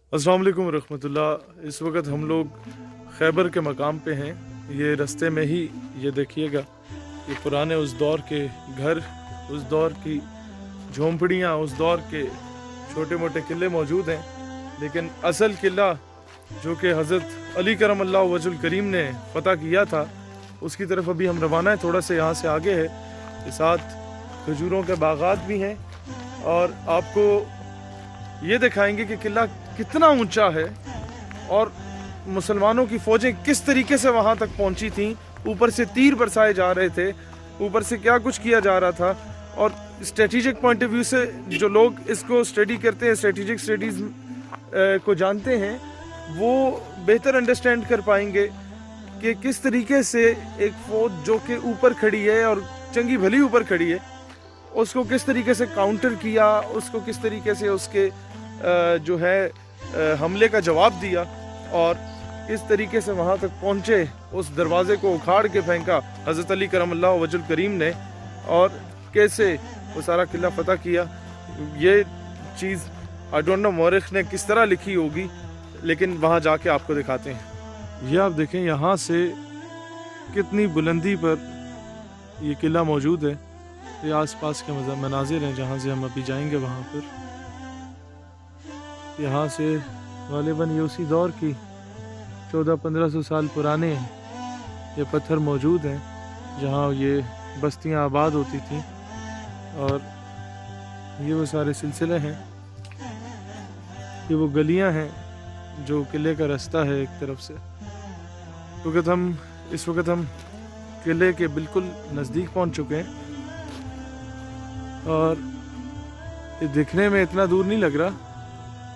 अस्सलाम वालेकुम रहमतुल्लाह। इस वक्त हम लोग खैबर के मकाम पे हैं। ये रास्ते में ही ये देखिएगा, ये पुराने उस दौर के घर, उस दौर की झोंपड़ियाँ, उस दौर के छोटे मोटे किले मौजूद हैं। लेकिन असल किला जो कि हज़रत अली करमल्लाहु वजहुल करीम ने फ़तह किया था, उसकी तरफ अभी हम रवाना है। थोड़ा सा यहाँ से आगे है, के साथ खजूरों के बागात भी हैं और आपको ये दिखाएंगे कि किला कितना ऊंचा है और मुसलमानों की फ़ौजें किस तरीके से वहाँ तक पहुँची थीं। ऊपर से तीर बरसाए जा रहे थे, ऊपर से क्या कुछ किया जा रहा था। और स्ट्रेटिजिक पॉइंट ऑफ व्यू से जो लोग इसको स्टडी करते हैं, स्ट्रेटिजिक स्टडीज़ को जानते हैं, वो बेहतर अंडरस्टैंड कर पाएंगे कि किस तरीके से एक फ़ौज जो कि ऊपर खड़ी है और चंगी भली ऊपर खड़ी है, उसको किस तरीके से काउंटर किया, उसको किस तरीके से उसके जो है हमले का जवाब दिया और किस तरीके से वहाँ तक पहुँचे। उस दरवाज़े को उखाड़ के फेंका हज़रत अली करमल्लाहु वजहुल करीम ने और कैसे वो सारा किला फ़तह किया। ये चीज़ आई डोंट नो मौरिख ने किस तरह लिखी होगी, लेकिन वहाँ जाके आपको दिखाते हैं। ये आप देखें यहाँ से कितनी बुलंदी पर ये किला मौजूद है। ये आसपास के मनाजिर हैं जहाँ से हम अभी जाएंगे वहाँ पर। यहाँ से गालिबन ये उसी दौर की 1400-1500 साल पुराने ये पत्थर मौजूद हैं जहाँ ये बस्तियाँ आबाद होती थीं। और ये वो सारे सिलसिले हैं, ये वो गलियाँ हैं जो किले का रास्ता है एक तरफ से। इस वक्त हम किले के बिल्कुल नज़दीक पहुँच चुके हैं और ये दिखने में इतना दूर नहीं लग रहा,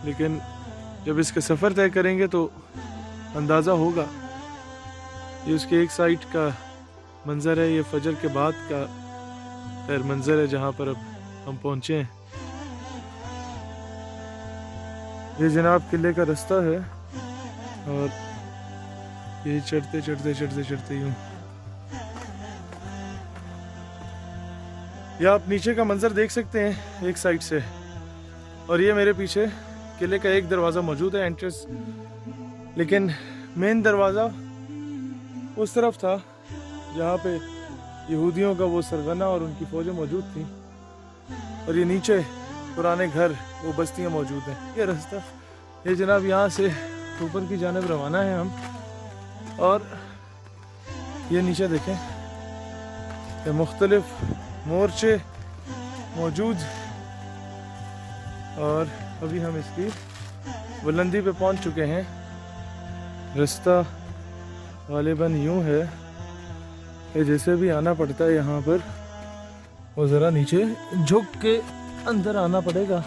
लेकिन जब इसका सफ़र तय करेंगे तो अंदाज़ा होगा। ये उसके एक साइड का मंज़र है, ये फजर के बाद का खैर मंज़र है जहाँ पर अब हम पहुँचे हैं। ये जनाब किले का रास्ता है और ये चढ़ते चढ़ते चढ़ते चढ़ते यूँ ये आप नीचे का मंज़र देख सकते हैं एक साइड से। और ये मेरे पीछे किले का एक दरवाज़ा मौजूद है, एंट्रेंस, लेकिन मेन दरवाज़ा उस तरफ था जहाँ पे यहूदियों का वो सरगना और उनकी फ़ौजें मौजूद थी। और ये नीचे पुराने घर, वो बस्तियाँ मौजूद हैं। ये रास्ता ये जनाब यहाँ से ऊपर की जानिब रवाना है हम। और ये नीचे देखें, ये मुख्तलिफ मोर्चे मौजूद और अभी हम इसकी बुलंदी पे पहुंच चुके हैं। रास्ता गालिबन यूँ है कि जैसे भी आना पड़ता है यहाँ पर, वो ज़रा नीचे झुक के अंदर आना पड़ेगा।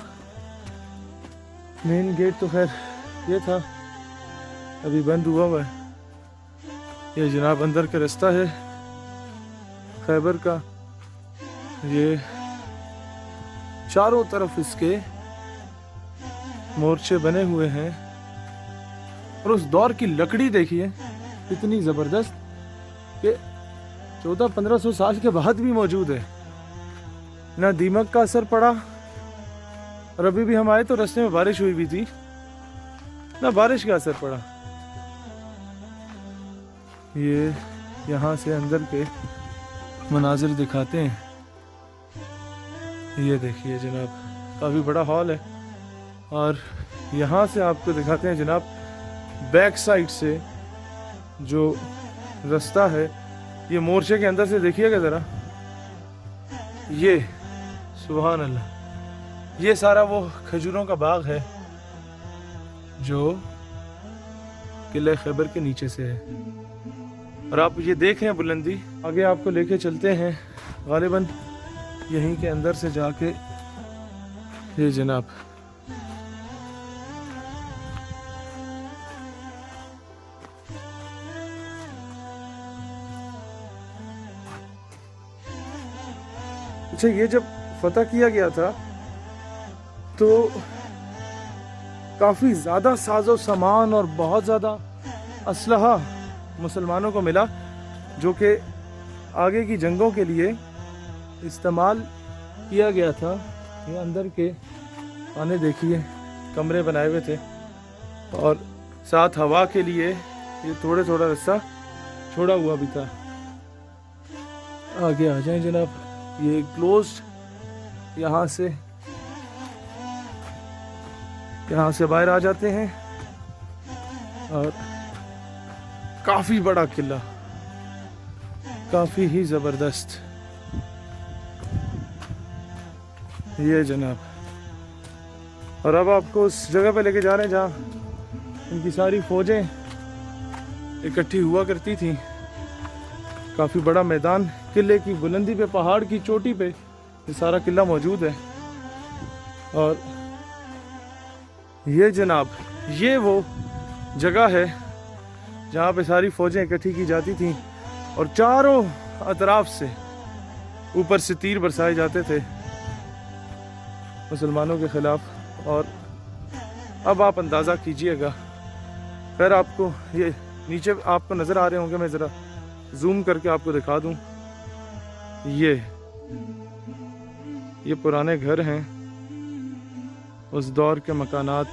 मेन गेट तो खैर ये था, अभी बंद हुआ है। ये जनाब अंदर का रास्ता है खैबर का। ये चारों तरफ इसके मोर्चे बने हुए हैं और उस दौर की लकड़ी देखिए इतनी ज़बरदस्त कि 1400-1500 साल के बाद भी मौजूद है। ना दीमक का असर पड़ा, और अभी भी हम आए तो रास्ते में बारिश हुई भी थी, ना बारिश का असर पड़ा। ये यहाँ से अंदर के मनाजिर दिखाते हैं। ये देखिए जनाब, काफ़ी बड़ा हॉल है और यहाँ से आपको दिखाते हैं जनाब बैक साइड से जो रास्ता है। ये मोर्चे के अंदर से देखिएगा ज़रा, ये सुभान अल्लाह, ये सारा वो खजूरों का बाग है जो किले खैबर के नीचे से है। और आप ये देख रहे हैं बुलंदी, आगे आपको लेके चलते हैं गालिबन यहीं के अंदर से जाके। ये जनाब अच्छा, ये जब फतह किया गया था तो काफ़ी ज़्यादा साजो सामान और बहुत ज़्यादा असलहा मुसलमानों को मिला, जो कि आगे की जंगों के लिए इस्तेमाल किया गया था। ये अंदर के खाने देखिए, कमरे बनाए हुए थे और साथ हवा के लिए ये थोड़ा रास्ता छोड़ा हुआ भी था। आगे आ जाएं जनाब, ये क्लोज, यहाँ से बाहर आ जाते हैं। और काफ़ी बड़ा किला, काफ़ी ही ज़बरदस्त ये जनाब। और अब आपको उस जगह पे लेके जा रहे हैं जहाँ इनकी सारी फौजें इकट्ठी हुआ करती थी। काफ़ी बड़ा मैदान, किले की बुलंदी पे, पहाड़ की चोटी पे ये सारा किला मौजूद है। और ये जनाब, ये वो जगह है जहाँ पे सारी फौजें इकट्ठी की जाती थीं और चारों अतराफ से ऊपर से तीर बरसाए जाते थे मुसलमानों के ख़िलाफ़। और अब आप अंदाज़ा कीजिएगा, खैर आपको ये नीचे आपको नज़र आ रहे होंगे, मैं ज़रा जूम करके आपको दिखा दूं। ये पुराने घर हैं, उस दौर के मकानात।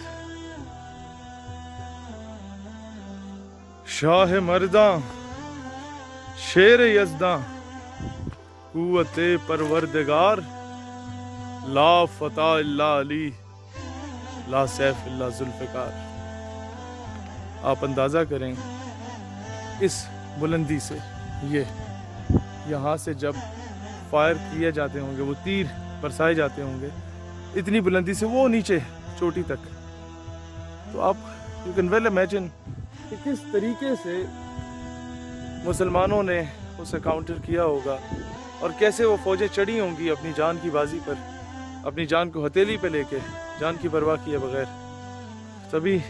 शाह मर्दा शेर यज़दा कुव्वते परवरदिगार ला फता इल्ला अली ला सैफ इल्ला जुल्फ़िकार। आप अंदाज़ा करें इस बुलंदी से, ये यहाँ से जब फायर किए जाते होंगे, वो तीर बरसाए जाते होंगे इतनी बुलंदी से वो नीचे चोटी तक, तो आप यू कैन वेल इमेजिन कि किस तरीके से मुसलमानों ने उसे काउंटर किया होगा और कैसे वो फौजें चढ़ी होंगी अपनी जान की बाजी पर, अपनी जान को हथेली पे लेके, जान की परवाह किए बगैर। तभी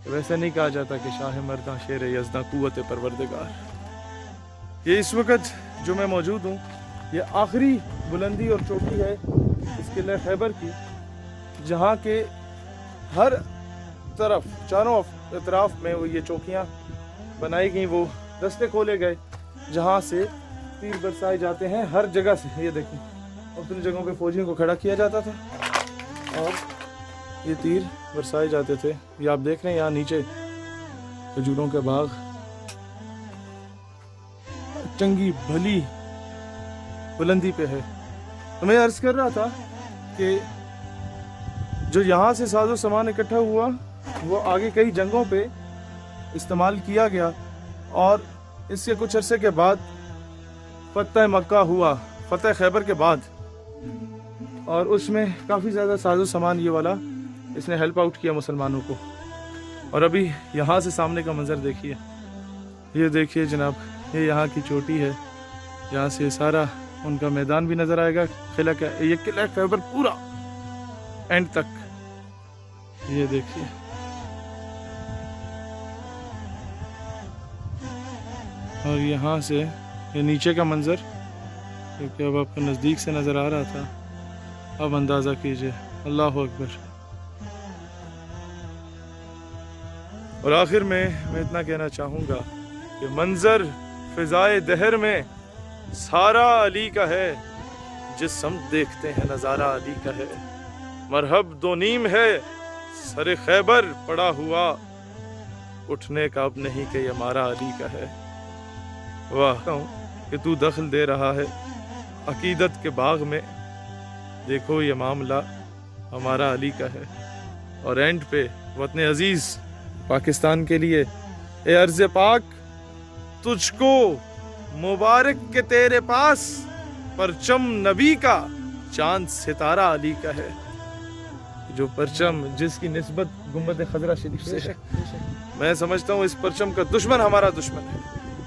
वैसे नहीं कहा जाता कि शाह मर्दा शेर यज़दा कुव्वत परवरदिगार। ये इस वक्त जो मैं मौजूद हूँ, ये आखिरी बुलंदी और चोटी है इस किले खैबर की, जहाँ के हर तरफ चारों अतराफ में वो ये चौकियाँ बनाई गई, वो रास्ते खोले गए जहाँ से तीर बरसाए जाते हैं हर जगह से। ये देखें, अपनी जगहों पे फौजियों को खड़ा किया जाता था और ये तीर बरसाए जाते थे। ये आप देख रहे हैं यहाँ नीचे खजूरों के बाग, चंगी भली बुलंदी पे है। तो मैं अर्ज कर रहा था कि जो यहाँ से साजो सामान इकट्ठा हुआ वो आगे कई जंगों पे इस्तेमाल किया गया और इसके कुछ अरसे के बाद फतह मक्का हुआ, फतह खैबर के बाद, और उसमें काफ़ी ज़्यादा साजो सामान ये वाला इसने हेल्प आउट किया मुसलमानों को। और अभी यहाँ से सामने का मंजर देखिए, ये देखिए जनाब, ये यहाँ की चोटी है, यहाँ से सारा उनका मैदान भी नज़र आएगा, किला का, ये किला खैबर पूरा एंड तक। ये देखिए, और यहाँ से ये नीचे का मंजर, क्योंकि अब आपको नज़दीक से नज़र आ रहा था, अब अंदाज़ा कीजिए। अल्लाह अकबर। और आखिर में मैं इतना कहना चाहूँगा कि मंजर फ़िज़ाए दहर में सारा अली का है, जिस हम देखते हैं नज़ारा अली का है। मरहब दो नीम है सरे खैबर पड़ा हुआ, उठने का अब नहीं कि हमारा अली का है। वाह कि तू दखल दे रहा है अकीदत के बाग में, देखो ये मामला हमारा अली का है। और एंड पे वतन अजीज़ पाकिस्तान के लिए, ए अर्ज़ पाक तुझको मुबारक के तेरे पास परचम नबी का, चांद सितारा अली का है। जो परचम जिसकी निस्बत गुंबद खजरा शरीफ से है, मैं समझता हूँ इस परचम का दुश्मन हमारा दुश्मन है।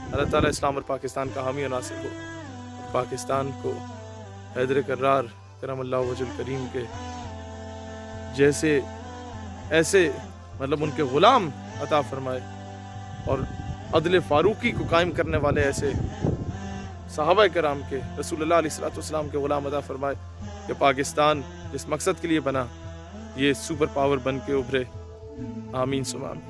अल्लाह ताला इस्लाम और पाकिस्तान का हामी और नासिर हो। पाकिस्तान को हैदर कर्रार करमल्लाहु वजहुल करीम के जैसे ऐसे मतलब उनके ग़ुलाम अता फरमाए, और अदल फ़ारूकी को कायम करने वाले ऐसे सहाबा कराम के, रसूलुल्लाह अलैहिस्सलातु वस्सलाम के ग़ुलाम अता फरमाए कि पाकिस्तान जिस मकसद के लिए बना ये सुपर पावर बन के उभरे। आमीन सुमा आमीन।